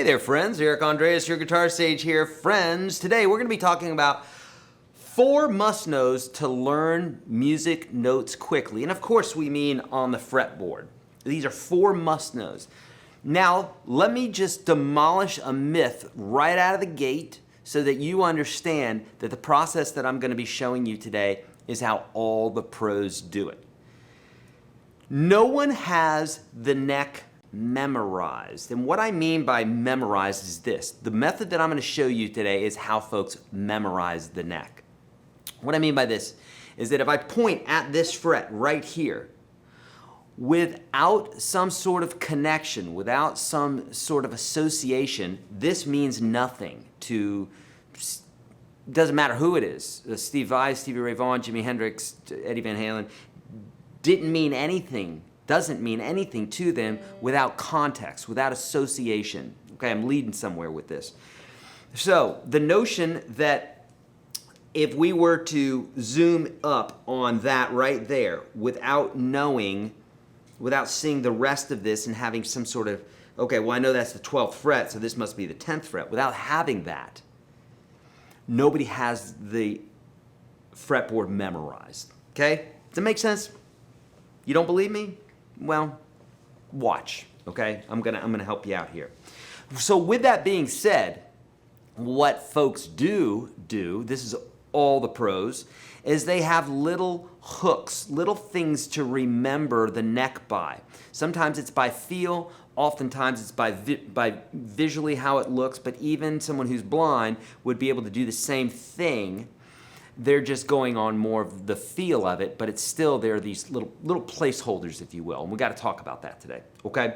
Hey there, friends. Eric Andreas, your guitar sage here. Friends, today we're going to be talking about 4 must-knows to learn music notes quickly. And of course, we mean on the fretboard. These are 4 must-knows. Now, let me just demolish a myth right out of the gate so that you understand that the process that I'm going to be showing you today is how all the pros do it. No one has the neck memorized. And what I mean by memorized is this. The method that I'm going to show you today is how folks memorize the neck. What I mean by this is that if I point at this fret right here, without some sort of connection, without some sort of association, this means nothing to, doesn't matter who it is, Steve Vai, Stevie Ray Vaughan, Jimi Hendrix, Eddie Van Halen, didn't mean anything, doesn't mean anything to them without context, without association. Okay, I'm leading somewhere with this. So the notion that if we were to zoom up on that right there without knowing, without seeing the rest of this and having some sort of, okay, well I know that's the 12th fret, so this must be the 10th fret. Without having that, nobody has the fretboard memorized. Okay? Does that make sense? You don't believe me? Well, watch, okay? I'm gonna help you out here. So with that being said, what folks do, this is all the pros, is they have little hooks, little things to remember the neck by. Sometimes it's by feel, oftentimes it's by visually how it looks, but even someone who's blind would be able to do the same thing. They're just going on more of the feel of it, but it's still, there are these little placeholders, if you will, and we got to talk about that today, okay?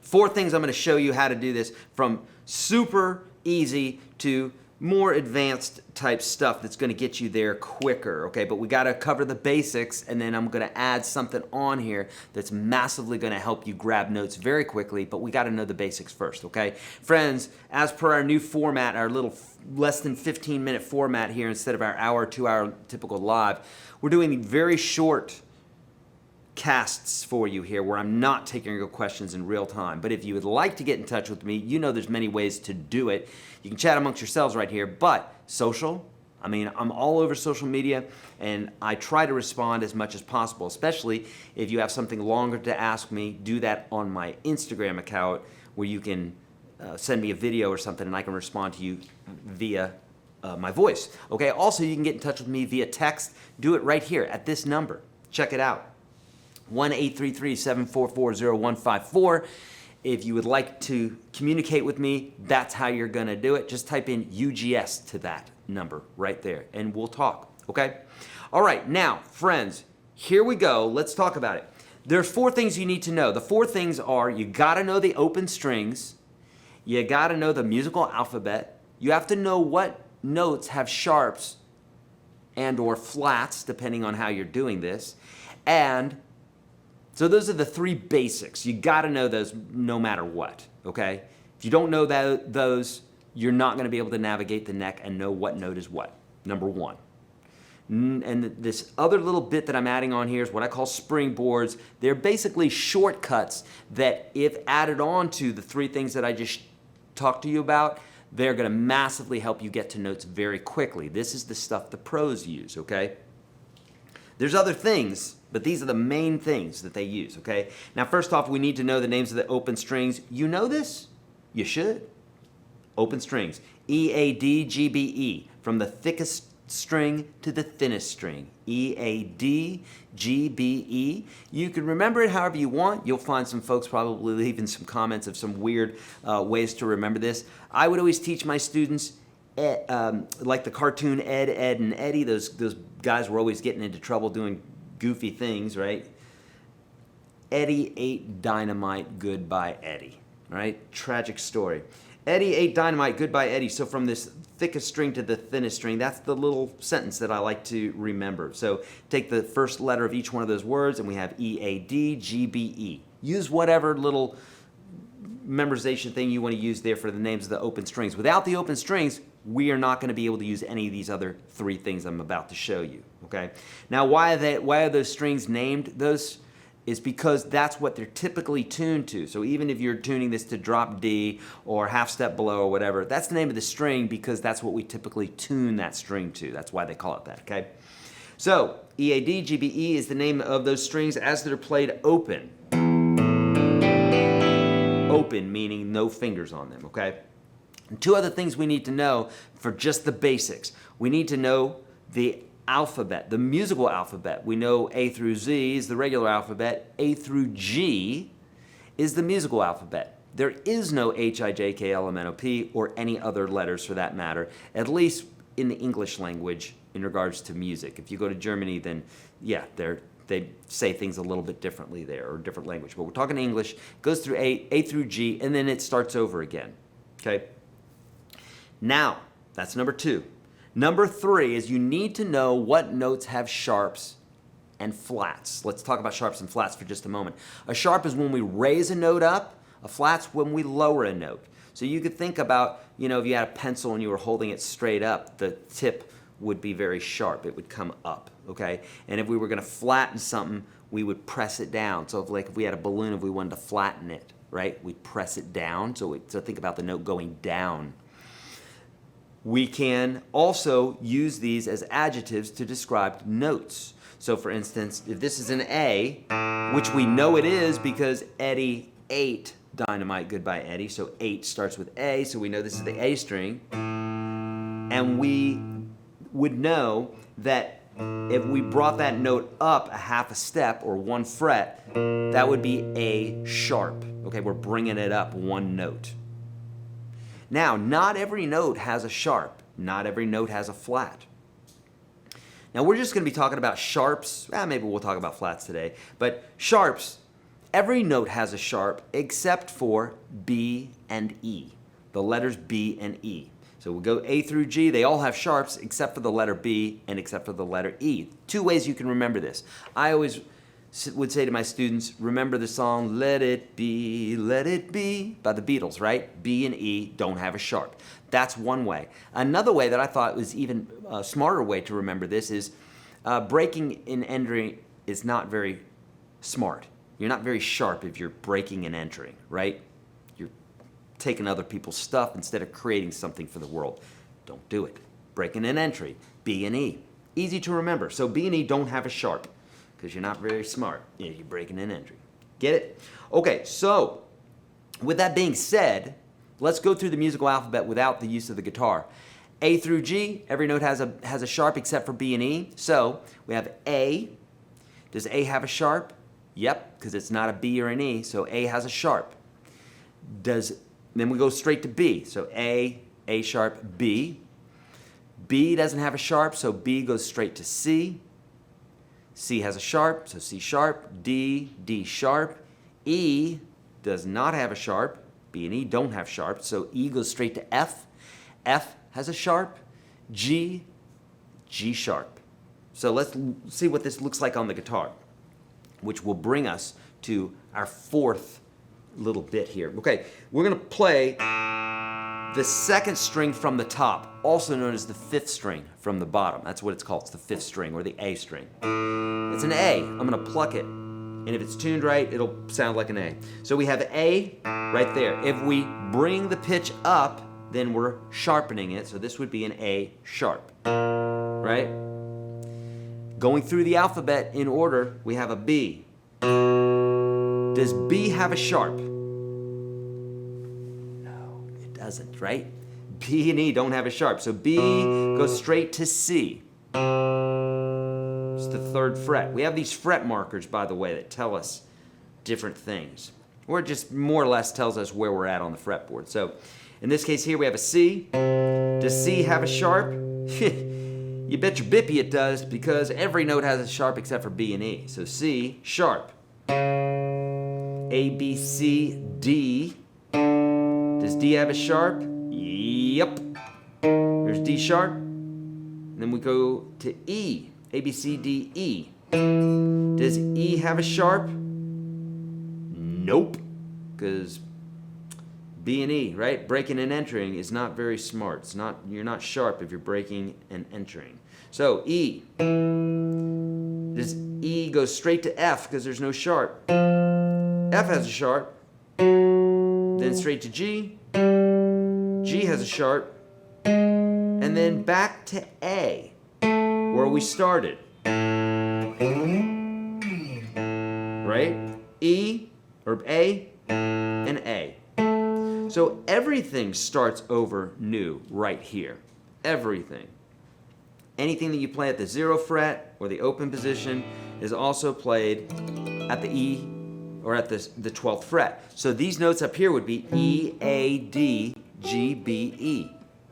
4 things I'm going to show you how to do this, from super easy to more advanced type stuff that's going to get you there quicker, okay? But we got to cover the basics, and then I'm going to add something on here that's massively going to help you grab notes very quickly, but we got to know the basics first, okay? Friends, as per our new format, our little less than 15-minute format here instead of our hour, 2-hour typical live, we're doing very short casts for you here where I'm not taking your questions in real time. But if you would like to get in touch with me, you know there's many ways to do it. You can chat amongst yourselves right here, but social, I mean, I'm all over social media and I try to respond as much as possible, especially if you have something longer to ask me. Do that on my Instagram account where you can send me a video or something and I can respond to you via my voice. Okay, also you can get in touch with me via text. Do it right here at this number. Check it out. 1-833-744-0154. If you would like to communicate with me, that's how you're going to do it. Just type in UGS to that number right there, and we'll talk, okay? All right, now, friends, here we go. Let's talk about it. There's 4 things you need to know. The 4 things are, you got to know the open strings. You got to know the musical alphabet. You have to know what notes have sharps and or flats, depending on how you're doing this. And so those are the 3 basics. You got to know those no matter what, okay? If you don't know those, you're not going to be able to navigate the neck and know what note is what, number 1. And this other little bit that I'm adding on here is what I call springboards. They're basically shortcuts that if added on to the 3 things that I just talked to you about, they're going to massively help you get to notes very quickly. This is the stuff the pros use, okay? There's other things, but these are the main things that they use, okay? Now, first off, we need to know the names of the open strings. You know this? You should. Open strings. E, A, D, G, B, E. From the thickest string to the thinnest string. E, A, D, G, B, E. You can remember it however you want. You'll find some folks probably leaving some comments of some weird ways to remember this. I would always teach my students, like the cartoon Ed, Ed, and Eddie. Those guys were always getting into trouble doing goofy things, right? Eddie ate dynamite, goodbye Eddie, right? Tragic story. Eddie ate dynamite, goodbye Eddie. So from this thickest string to the thinnest string, that's the little sentence that I like to remember. So take the first letter of each one of those words and we have E, A, D, G, B, E. Use whatever little memorization thing you want to use there for the names of the open strings. Without the open strings, we are not going to be able to use any of these other 3 things I'm about to show you, okay? Now, why are those strings named those is because that's what they're typically tuned to. So even if you're tuning this to drop D or half step below or whatever, that's the name of the string because that's what we typically tune that string to. That's why they call it that, okay? So EAD, GBE is the name of those strings as they're played open. Open meaning no fingers on them, okay? And two other things we need to know for just the basics. We need to know the alphabet, the musical alphabet. We know A through Z is the regular alphabet. A through G is the musical alphabet. There is no H, I, J, K, L, M, N, O, P, or any other letters for that matter, at least in the English language in regards to music. If you go to Germany, then yeah, they say things a little bit differently there, or different language. But we're talking English, goes through A through G, and then it starts over again, okay? Now, that's number 2. Number 3 is you need to know what notes have sharps and flats. Let's talk about sharps and flats for just a moment. A sharp is when we raise a note up, a flat's when we lower a note. So you could think about, you know, if you had a pencil and you were holding it straight up, the tip would be very sharp. It would come up, okay? And if we were gonna flatten something, we would press it down. So if we had a balloon, if we wanted to flatten it, right? We'd press it down. So think about the note going down. We can also use these as adjectives to describe notes. So for instance, if this is an A, which we know it is because Eddie ate dynamite, goodbye Eddie, so 8 starts with A, so we know this is the A string. And we would know that if we brought that note up a half a step or 1 fret, that would be A sharp. Okay, we're bringing it up 1 note. Now, not every note has a sharp. Not every note has a flat. Now, we're just going to be talking about sharps. Maybe we'll talk about flats today. But sharps, every note has a sharp except for B and E. The letters B and E. So we'll go A through G. They all have sharps except for the letter B and except for the letter E. 2 ways you can remember this. I always would say to my students, remember the song Let It Be by the Beatles, right? B and E don't have a sharp. That's one way. Another way that I thought was even a smarter way to remember this is breaking and entering is not very smart. You're not very sharp if you're breaking and entering, right? You're taking other people's stuff instead of creating something for the world. Don't do it. Breaking and entry, B and E. Easy to remember. So B and E don't have a sharp, because you're not very smart. Yeah, you're breaking an entry. Get it? Okay, so with that being said, let's go through the musical alphabet without the use of the guitar. A through G, every note has a sharp except for B and E. So we have A. Does A have a sharp? Yep, because it's not a B or an E, so A has a sharp. Then we go straight to B. So A sharp, B. B doesn't have a sharp, so B goes straight to C. C has a sharp, so C sharp, D sharp. E does not have a sharp. B and E don't have sharp, so E goes straight to F. F has a sharp. G sharp. So let's see what this looks like on the guitar, which will bring us to our 4th little bit here. Okay, we're gonna play the 2nd string from the top, also known as the 5th string from the bottom. That's what it's called. It's the 5th string, or the A string. It's an A. I'm going to pluck it. And if it's tuned right, it'll sound like an A. So we have A right there. If we bring the pitch up, then we're sharpening it. So this would be an A sharp, right? Going through the alphabet in order, we have a B. Does B have a sharp? Doesn't, right? B and E don't have a sharp. So B goes straight to C. It's the 3rd fret. We have these fret markers, by the way, that tell us different things. Or it just more or less tells us where we're at on the fretboard. So in this case here, we have a C. Does C have a sharp? You bet your bippy it does, because every note has a sharp except for B and E. So C sharp. A, B, C, D. Does D have a sharp? Yep. There's D sharp. And then we go to E. A, B, C, D, E. Does E have a sharp? Nope. Because B and E, right? Breaking and entering is not very smart. You're not sharp if you're breaking and entering. So E. This E goes straight to F because there's no sharp. F has a sharp, then straight to G. G has a sharp, and then back to A, where we started. Right? E, or A, and A. So everything starts over new right here. Everything. Anything that you play at the 0 fret or the open position is also played at the E or at the 12th fret. So these notes up here would be E, A, D, G, B, E.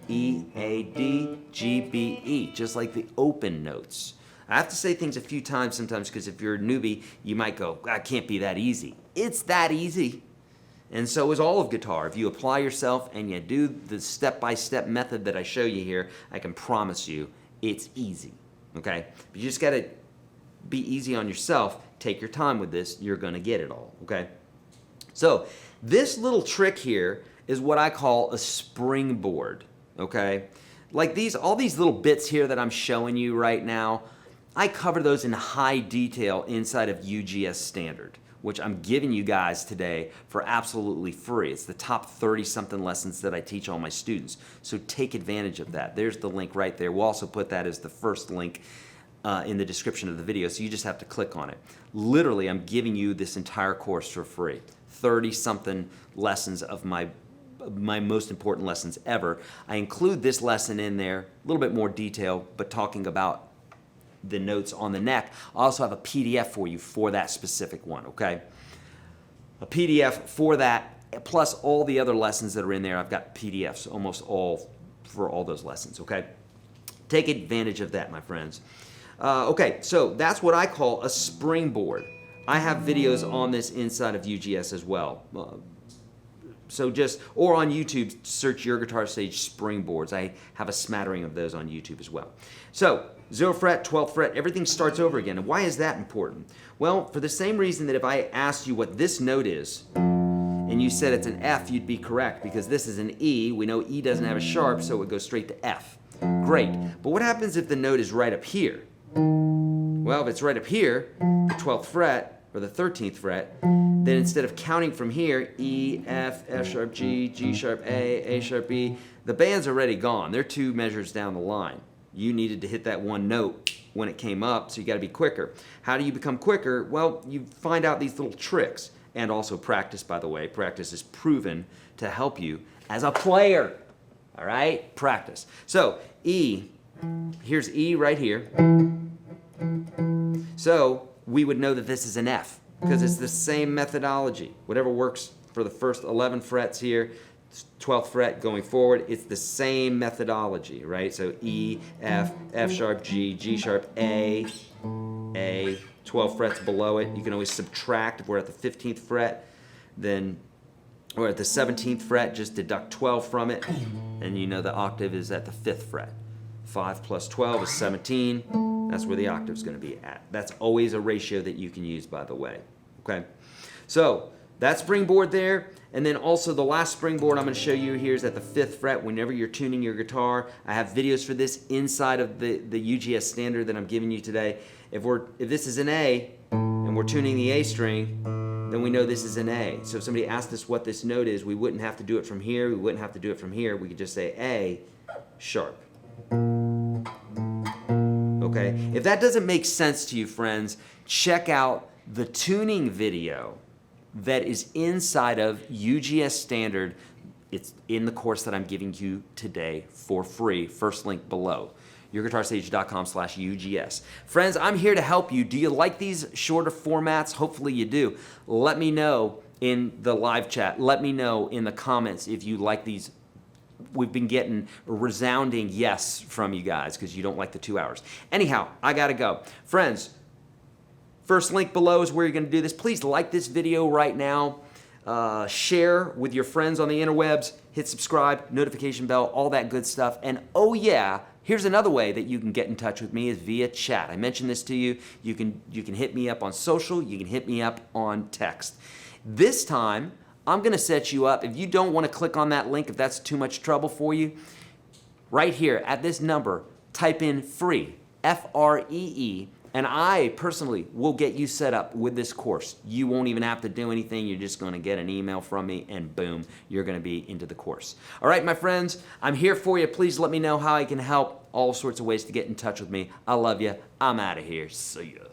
E, A, D, G, B, E, just like the open notes. I have to say things a few times sometimes because if you're a newbie, you might go, that can't be that easy. It's that easy. And so is all of guitar. If you apply yourself and you do the step-by-step method that I show you here, I can promise you it's easy, okay? But you just gotta be easy on yourself. Take your time with this. You're gonna get it all, okay? So this little trick here is what I call a springboard, okay? Like all these little bits here that I'm showing you right now, I cover those in high detail inside of UGS Standard, which I'm giving you guys today for absolutely free. It's the top 30-something lessons that I teach all my students. So take advantage of that. There's the link right there. We'll also put that as the first link in the description of the video, so you just have to click on it. Literally, I'm giving you this entire course for free. 30-something lessons of my most important lessons ever. I include this lesson in there, a little bit more detail, but talking about the notes on the neck. I also have a PDF for you for that specific one, okay? A PDF for that, plus all the other lessons that are in there. I've got PDFs almost all for all those lessons, okay? Take advantage of that, my friends. Okay, so that's what I call a springboard. I have videos on this inside of UGS as well. Or on YouTube, search YourGuitarSage springboards. I have a smattering of those on YouTube as well. So, 0 fret, 12th fret, everything starts over again. And why is that important? Well, for the same reason that if I asked you what this note is, and you said it's an F, you'd be correct, because this is an E. We know E doesn't have a sharp, so it would go straight to F. Great. But what happens if the note is right up here? Well, if it's right up here, the 12th fret, or the 13th fret, then instead of counting from here, E, F, F sharp, G, G sharp, A sharp, B, the band's already gone. They're 2 measures down the line. You needed to hit that one note when it came up, so you gotta be quicker. How do you become quicker? Well, you find out these little tricks, and also practice, by the way. Practice is proven to help you as a player, all right? Practice. So, E, here's E right here. So, we would know that this is an F, because it's the same methodology. Whatever works for the first 11 frets here, 12th fret going forward, it's the same methodology, right? So E, F, F sharp, G, G sharp, A, 12 frets below it. You can always subtract. If we're at the 15th fret, then, or at the 17th fret, just deduct 12 from it, and you know the octave is at the 5th fret. 5 plus 12 is 17. That's where the octave's going to be at. That's always a ratio that you can use, by the way. Okay? So, that springboard there, and then also the last springboard I'm going to show you here is at the 5th fret. Whenever you're tuning your guitar, I have videos for this inside of the UGS Standard that I'm giving you today. If this is an A, and we're tuning the A string, then we know this is an A. So if somebody asked us what this note is, we wouldn't have to do it from here, we wouldn't have to do it from here, we could just say A sharp. Okay? If that doesn't make sense to you, friends, check out the tuning video that is inside of UGS Standard. It's in the course that I'm giving you today for free. First link below. YourGuitarSage.com/UGS. Friends, I'm here to help you. Do you like these shorter formats? Hopefully you do. Let me know in the live chat. Let me know in the comments if you like these. We've been getting a resounding yes from you guys because you don't like the 2 hours. Anyhow, I gotta go. Friends, first link below is where you're going to do this. Please like this video right now. Share with your friends on the interwebs. Hit subscribe, notification bell, all that good stuff. And oh yeah, here's another way that you can get in touch with me is via chat. I mentioned this to you. You can hit me up on social. You can hit me up on text. This time, I'm going to set you up. If you don't want to click on that link, if that's too much trouble for you, right here at this number, type in free, F-R-E-E, And I personally will get you set up with this course. You won't even have to do anything. You're just going to get an email from me and boom, you're going to be into the course. All right, my friends, I'm here for you. Please let me know how I can help. All sorts of ways to get in touch with me. I love you. I'm out of here. See ya.